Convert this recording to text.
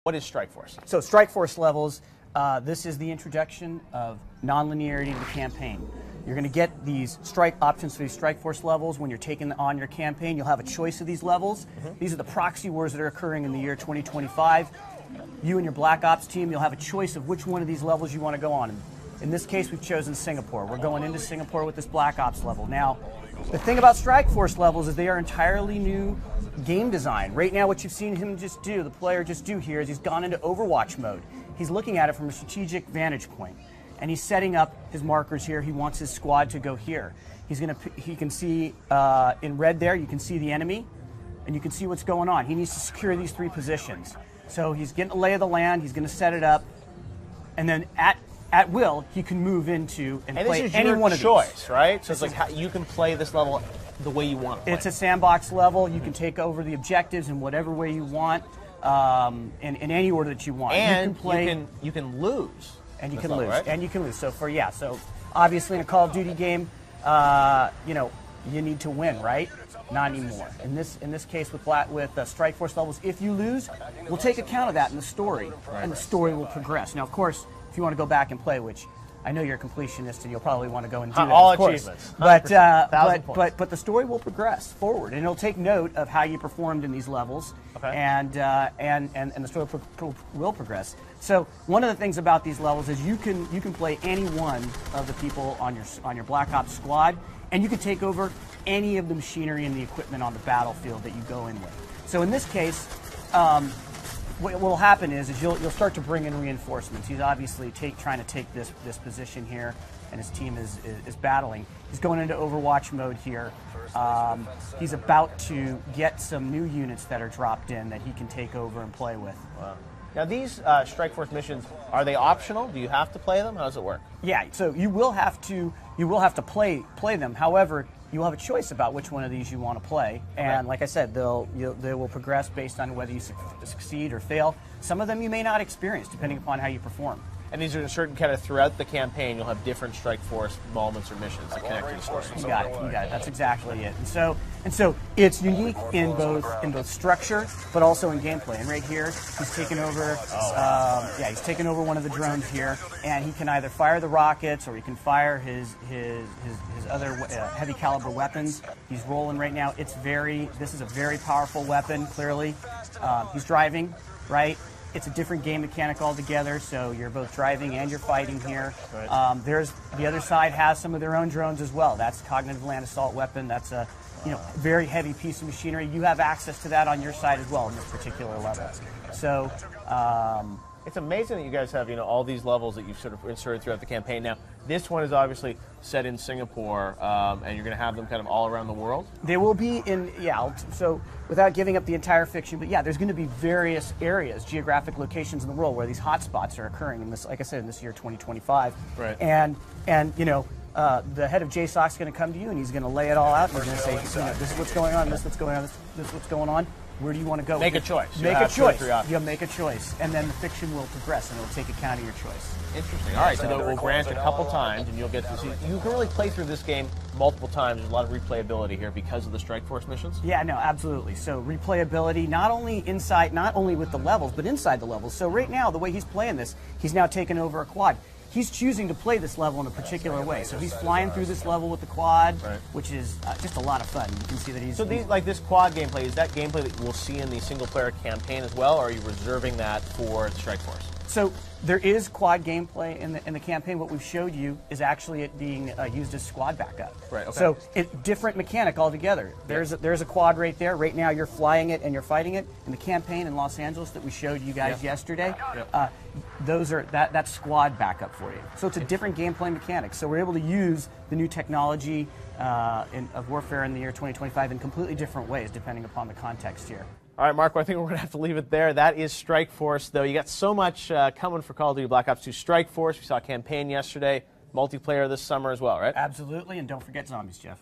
What is Strike Force? So Strike Force levels, this is the introduction of non-linearity to the campaign. You're going to get these strike options for these Strike Force levels when you're taking on your campaign. You'll have a choice of these levels. These are the proxy wars that are occurring in the year 2025. You and your Black Ops team, you'll have a choice of which one of these levels you want to go on. In this case, we've chosen Singapore. We're going into Singapore with this Black Ops level. Now, the thing about Strike Force levels is they are entirely new game design. Right now, what you've seen him just do, the player just do here, is he's gone into Overwatch mode. He's looking at it from a strategic vantage point, and he's setting up his markers here. He wants his squad to go here. He can see in red there, you can see the enemy, and you can see what's going on. He needs to secure these 3 positions. So he's getting a lay of the land, he's going to set it up, and then at will, he can move into and play any one of these. Choice, right? So it's like how you can play this level the way you want to play. It's a sandbox level. You can take over the objectives in whatever way you want, in any order that you want. And you can play, you can lose. And you can level, lose. Right? And you can lose. So so obviously in a Call of Duty game, you need to win, right? Not anymore. In this case with Strike Force levels, if you lose, we'll take account of that in the story, and the story will progress. Now, of course, if you want to go back and play, which I know you're a completionist and you'll probably want to go and do that, all of course. achievements. But the story will progress forward, and it'll take note of how you performed in these levels, and the story will progress. So one of the things about these levels is you can play any one of the people on your Black Ops squad, and you can take over any of the machinery and the equipment on the battlefield that you go in with. So in this case, what will happen is you'll start to bring in reinforcements. He's obviously trying to take this position here, and his team is battling. He's going into Overwatch mode here. He's about to get some new units that are dropped in that he can take over and play with. Wow. Now these Strike Force missions, are they optional? Do you have to play them? How does it work? Yeah, so you will have to play them. However, you will have a choice about which one of these you want to play, and like I said, they will progress based on whether you succeed or fail. Some of them you may not experience, depending upon how you perform. And these are certain kind of throughout the campaign, you'll have different Strike Force moments or missions that connect to the story. You got it. That's exactly it. And so it's unique in both structure, but also in gameplay. And right here, he's taken over. He's taken over one of the drones here, and he can either fire the rockets or he can fire his other heavy caliber weapons. He's rolling right now. This is a very powerful weapon. Clearly, he's driving, right? It's a different game mechanic altogether, so you're both driving and you're fighting here. Right. The other side has some of their own drones as well. That's a cognitive land assault weapon. That's a very heavy piece of machinery. You have access to that on your side as well in this particular level. So it's amazing that you guys have all these levels that you've sort of inserted throughout the campaign. Now, this one is obviously set in Singapore, and you're going to have them kind of all around the world? They will be in, so without giving up the entire fiction, but there's going to be various areas, geographic locations in the world where these hotspots are occurring in this, like I said, in this year 2025. Right. And the head of JSOC is going to come to you and he's going to lay it all out and he's going to say, this is what's going on, this is what's going on, this is what's going on. Where do you want to go? Make a choice. Make a choice. You'll make a choice, and then the fiction will progress, and it'll take account of your choice. Interesting. All right, so we'll grant a couple times, and you'll get to see. You can really play through this game multiple times. There's a lot of replayability here because of the Strike Force missions. Yeah, no, absolutely. So replayability, not only with the levels, but inside the levels. So right now, the way he's playing this, he's now taken over a quad. He's choosing to play this level in a particular way. So he's flying through this level with the quad, which is just a lot of fun. You can see that he's... So this quad gameplay, is that gameplay that we'll see in the single-player campaign as well, or are you reserving that for Strike Force? So there is quad gameplay in the campaign. What we've showed you is actually it being used as squad backup. Right. Okay. So different mechanic altogether. There's a quad right there. Right now you're flying it and you're fighting it. In the campaign in Los Angeles that we showed you guys yesterday, that's squad backup for you. So it's a different gameplay mechanic. So we're able to use the new technology of warfare in the year 2025 in completely different ways depending upon the context here. All right, Marco, I think we're going to have to leave it there. That is Strike Force, though. You got so much coming for Call of Duty Black Ops 2 Strike Force. We saw a campaign yesterday, multiplayer this summer as well, right? Absolutely, and don't forget zombies, Jeff.